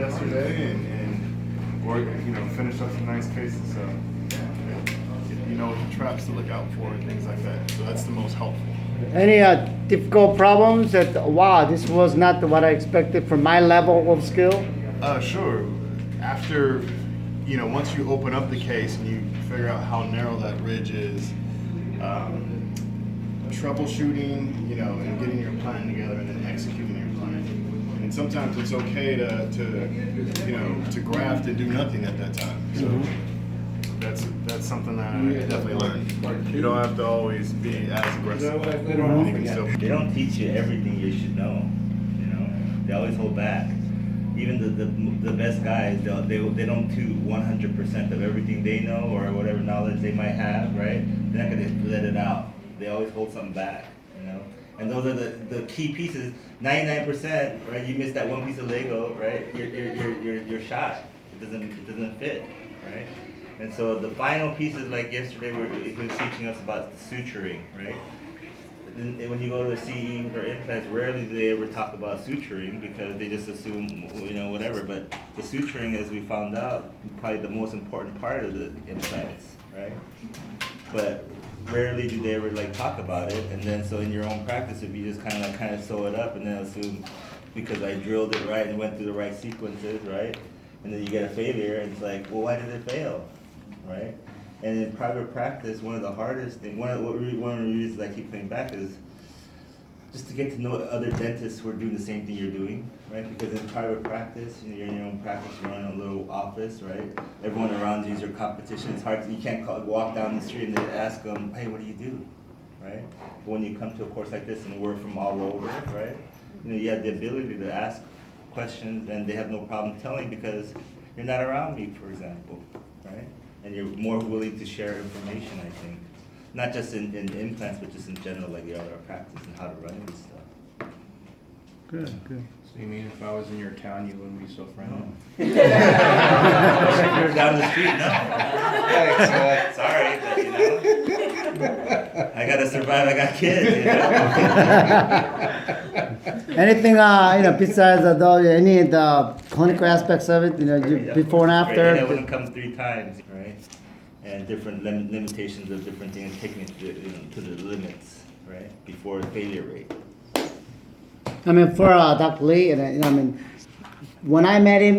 yesterday, and work, finished up some nice cases. So you know what traps to look out for and things like that. So that's the most helpful. Any difficult problems that, wow, this was not what I expected from my level of skill? Sure. After, once you open up the case and you figure out how narrow that ridge is, troubleshooting, and getting your plan together and then executing your plan. And sometimes it's okay to graft and do nothing at that time. So that's something that I definitely learned. You don't have to always be as aggressive. They don't teach you everything you should know. They always hold back. Even the best guys, they don't do 100% of everything they know or whatever knowledge they might have, right? They're not gonna let it out. They always hold something back, And those are the key pieces. 99%, right? You miss that one piece of Lego, right? You're shot. It doesn't fit, right? And so the final pieces, like yesterday, he was teaching us about suturing, right? And when you go to a CE for implants, rarely do they ever talk about suturing because they just assume, whatever. But the suturing, as we found out, probably the most important part of the implants, right? But rarely do they ever talk about it. And then so in your own practice, if you just kind of sew it up and then assume because I drilled it right and went through the right sequences, right? And then you get a failure, and it's like, well, why did it fail, right? And in private practice, one of the hardest things, one of the reasons I keep coming back is just to get to know other dentists who are doing the same thing you're doing, right? Because in private practice, you're in your own practice, you run a little office, right? Everyone around you is your competition. It's hard, you can't walk down the street and then ask them, hey, what do you do, right? But when you come to a course like this and we're from all over, right? You have the ability to ask questions and they have no problem telling because you're not around me, for example, right? And you're more willing to share information, I think. Not just in implants, but just in general, like the other practice and how to run this stuff. Good. So you mean if I was in your town, you wouldn't be so friendly? If you're down the street, no. Sorry, but I gotta survive, I got kids, Anything, besides any of the clinical aspects of it, before and after? Right, and I wouldn't come 3 times, right? And different limitations of different things, taking it to the limits, right? Before the failure rate. For Dr. Lee, when I met him,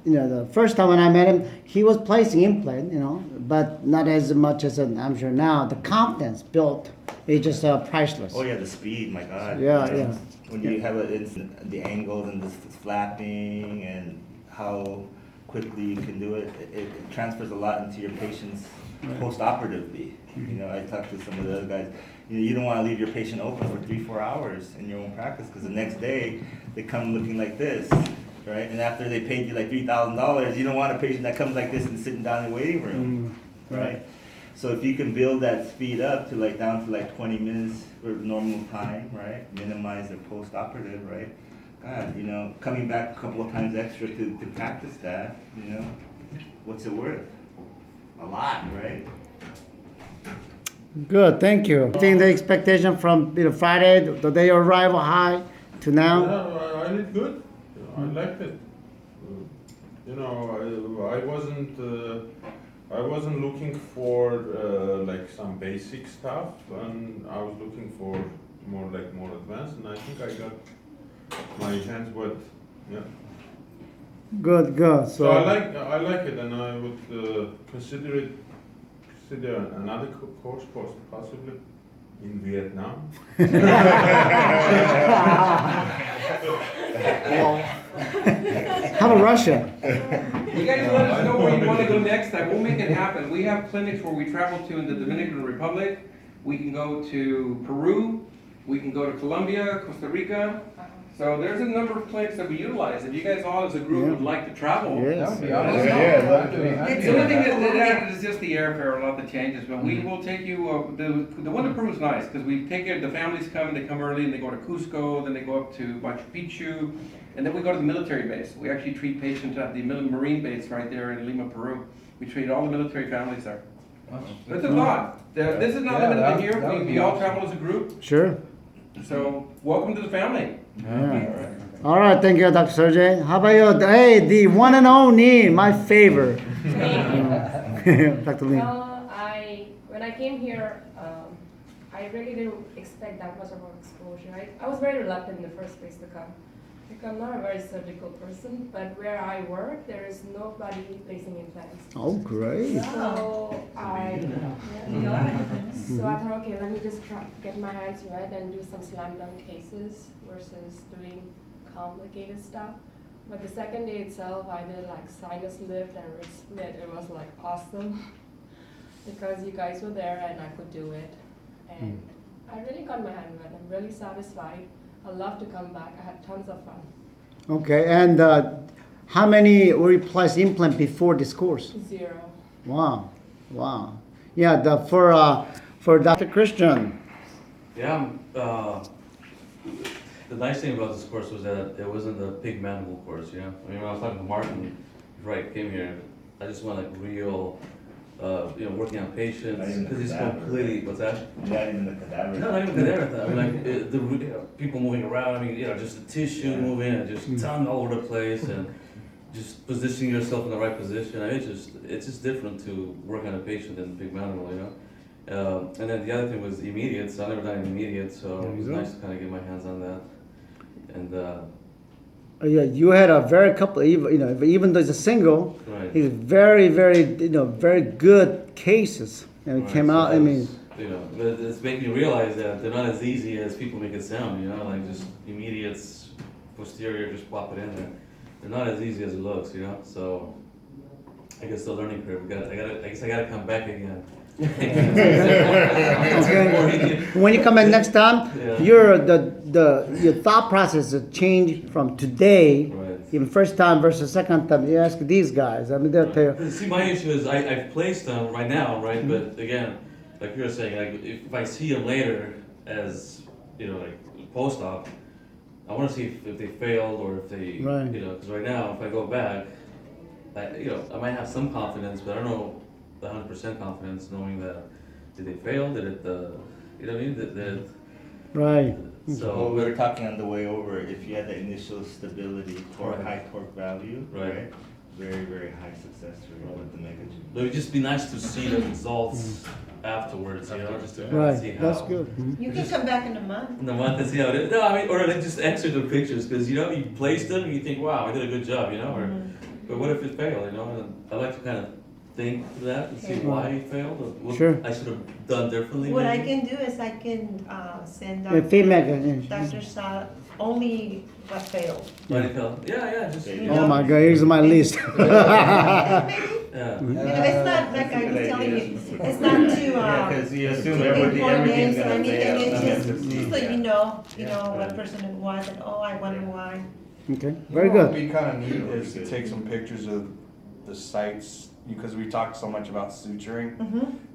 the first time when I met him, he was placing implant, but not as much as I'm sure now. The confidence built is just priceless. Oh yeah, the speed, my God. Yeah. When you have the angles and the flapping and how quickly you can do it, it transfers a lot into your patients post-operatively. I talked to some of the other guys. You don't want to leave your patient open for 3-4 hours in your own practice because the next day they come looking like this, right? And after they paid you like $3,000, you don't want a patient that comes like this and sitting down in the waiting room, right? So if you can build that speed up to down to 20 minutes for normal time, right? Minimize the post-operative, right? God, coming back a couple of times extra to practice that, what's it worth? A lot, right? Good, thank you. I think the expectation from Friday, the day of arrival, high to now? Yeah, I did good. I liked it. I wasn't looking for some basic stuff, and I was looking for more advanced, and I think I got my hands wet. Yeah. Good. So I like it, and I would consider another course possibly in Vietnam. How about Russia? You guys let us know where you want to go next time. We'll make it happen. We have clinics where we travel to in the Dominican Republic. We can go to Peru. We can go to Colombia, Costa Rica. So there's a number of clinics that we utilize. If you guys all as a group would like to travel, Yes. the only thing that added is just the airfare, a lot of the changes. But we will take you. The one to Peru is nice because we take it. The families come and they come early and they go to Cusco, then they go up to Machu Picchu, and then we go to the military base. We actually treat patients at the Marine base right there in Lima, Peru. We treat all the military families there. It's a lot. This is not limited to here. We all travel as a group. Sure. So welcome to the family. Yeah. All right, thank you, Dr. Sergey. How about you? Hey, the one and only, my favorite. Dr. Lee. Well, when I came here, I really didn't expect that much of an exposure. I was very reluctant in the first place to come. Because I'm not a very surgical person, but where I work, there is nobody placing implants. Oh, great. So I thought, okay, let me just get my hands wet and do some slam dunk cases versus doing complicated stuff. But the second day itself, I did like sinus lift and wrist split. It was like awesome because you guys were there and I could do it. And I really got my hand wet. I'm really satisfied. I love to come back. I had tons of fun. Okay, and how many were replaced implant before this course? 0. Wow, wow. Yeah, for Dr. Christian. Yeah, the nice thing about this course was that it wasn't a big manual course, you know? I mean, when I was talking to Martin, before I came here, I just want like real, working on patients, because it's completely, what's that? Not even the cadaver. No, not even cadaver. I mean, like, the people moving around, I mean, just the tissue moving, and just tongue all over the place, and just positioning yourself in the right position. I mean, it's just different to work on a patient than big manual, you know? And then the other thing was immediate, so I've never done an immediate, so it was nice to kind of get my hands on that. And Yeah, you had a very couple, even though it's a single, right. it's very, very, very good cases. And it Right, came so out, that I was, mean, but it's making me realize that they're not as easy as people make it sound, you know, like just immediates, posterior, just plop it in there. They're not as easy as it looks, you know, so I guess the learning curve, I guess I gotta come back again. okay. When you come back next time, Yeah. your thought process will change from today, Right. even first time versus second time. You ask these guys, I mean, they'll tell you. See, my issue is I've placed them right now, right? But again, like you were saying, like if I see them later as, like post-op, I want to see if they failed or if they, Right. because right now, if I go back, I might have some confidence, but I don't know the 100% confidence knowing that did they fail, did it, you know what I mean? Did Right. So so, we were talking on the way over, if you had the initial stability for Right. high torque value, Right. right? Very, very high success rate with the mega G. it would just be nice to see the results afterwards, just to kind of Right, see how. that's good. Mhm. You can come back in a month. In the month and see how it is. No, I mean, or like just answer the pictures because you place them and you think, wow, I did a good job, or but what if it failed, And I like to kind of think through that and see Okay. why it failed or what Sure. I should have done differently. What I maybe. can do is I can send Yeah, feedback. Dr. Sa only what failed. Why did it fail? Yeah, just Okay. Oh my God, here's my list. Maybe. yeah. It's not like I was telling you, it's not too, Because you assume to everything's pinpoint names or gonna anything, fail. it's Nothing to see. just so Yeah. you know Yeah. what person it was, and I wonder why. Okay, You very know what good. we kind of need is to take some pictures of the sites, because we talked so much about suturing.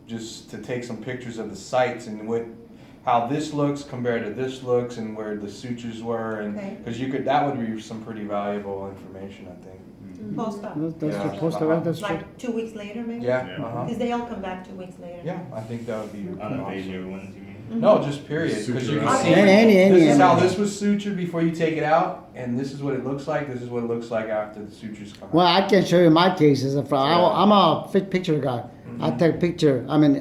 Just to take some pictures of the sites and how this looks compared to this looks and where the sutures were, and Okay. because that would be some pretty valuable information, I think. Post up, That's Yeah. supposed to, right? That's true. like 2 weeks later maybe? Yeah. Yeah. Because they all come back 2 weeks later. Yeah, I think that would be On the awesome. failure ones, you mean? No, just period. Because you Suture can out. see Any. this is how this was sutured before you take it out, and this is what it looks like. This is what it looks like after the sutures come Well, out. I can show you my cases. I'm a picture guy. I take picture. I mean,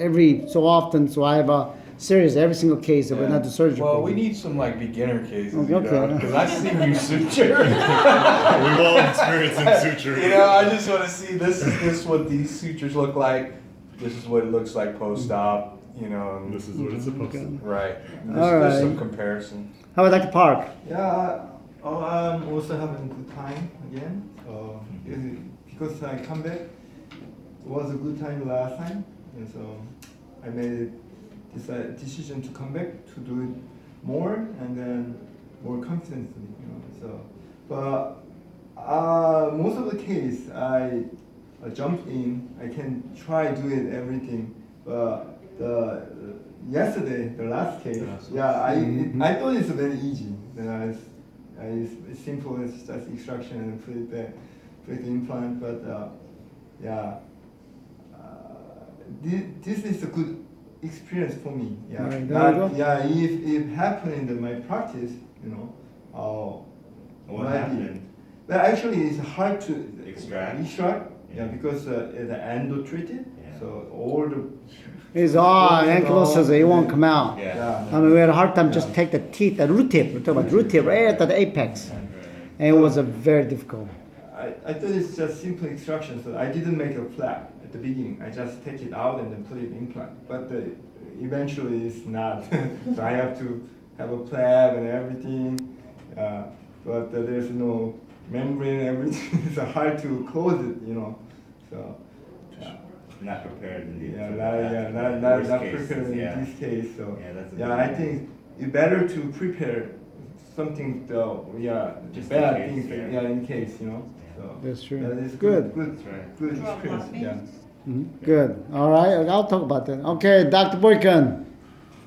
every so often, so I have a series every single case, but not the surgical. Well, we need some beginner cases, Okay. because I've seen you suture. We've all experienced in suture. I just want to see this is what these sutures look like. This is what it looks like post-op. And This is what it's supposed to be. right. All There's some right. comparison. How about Dr. Park? Yeah, I'm also having a good time again. Because I come back, it was a good time last time, and so I made this decision to come back to do it more and then more confidently. But most of the case I jumped in. I can try do it everything, but yesterday, the last case, I thought it's very easy. It's simple as just extraction and put it back, put the implant. But this is a good experience for me. Yeah, Right, there you but go. if it happened in my practice, What might be. happened? But actually, it's hard to Extract? Yeah, because it's endo treated. Yeah. So all the It's all ankylosis, it won't come out. Yeah. I mean, we had a hard time Yeah. just take the teeth, the root tip, we're talking about root tip right at the apex. And it was a very difficult. I thought it's just simple extraction, so I didn't make a flap at the beginning. I just take it out and then put it in implant. But eventually it's not. So I have to have a flap and everything. But there's no membrane, everything. It's hard to close it, you know. So yeah. Not prepared indeed. Yeah, for not the worst prepared cases, in yeah. this case. So Yeah, that's a yeah, big I one. think it's better to prepare something. Just in bad case, things. yeah. In case, you know. So That's true. that is Good. Good. That's right. Good Drop experience. laughing. Yeah. Good. All right, I'll talk about that. Okay, Dr. Boykin.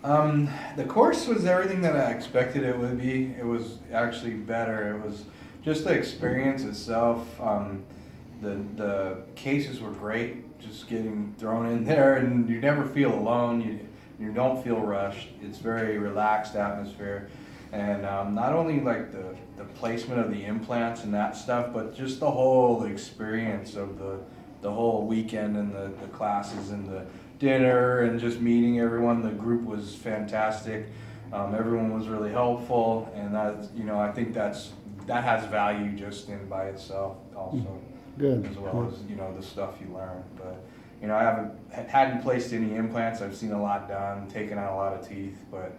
The course was everything that I expected it would be. It was actually better. It was just the experience itself. The cases were great. Just getting thrown in there, and you never feel alone. You don't feel rushed. It's very relaxed atmosphere, and not only like the placement of the implants and that stuff, but just the whole experience of the whole weekend and the classes and the dinner and just meeting everyone. The group was fantastic. Everyone was really helpful, and that, you know, I think that has value just in by itself also. Good. As well as, you know, the stuff you learn. But, you know, I hadn't placed any implants. I've seen a lot done, taken out a lot of teeth, but,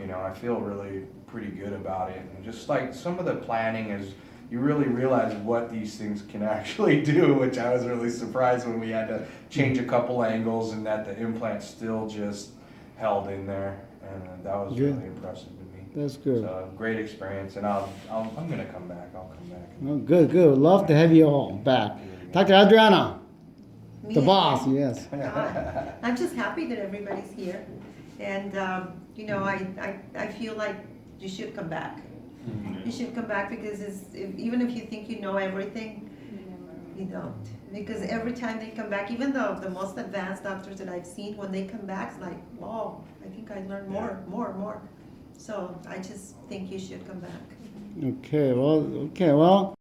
you know, I feel really pretty good about it. And just like some of the planning is, you really realize what these things can actually do, which I was really surprised when we had to change a couple angles and that the implant still just held in there. And that was Good. really impressive to me. That's good. So great experience, and I'm gonna come back. I'll come back. Oh, good, good. Love to have you all back. Dr. Adriana, Me the again? boss, yes. I'm just happy that everybody's here. And, you know, I feel like you should come back. You should come back because even if you think you know everything, you don't. Because every time they come back, even though the most advanced doctors that I've seen, when they come back, it's like, wow, I think I learned more. So I just think you should come back. Okay, well,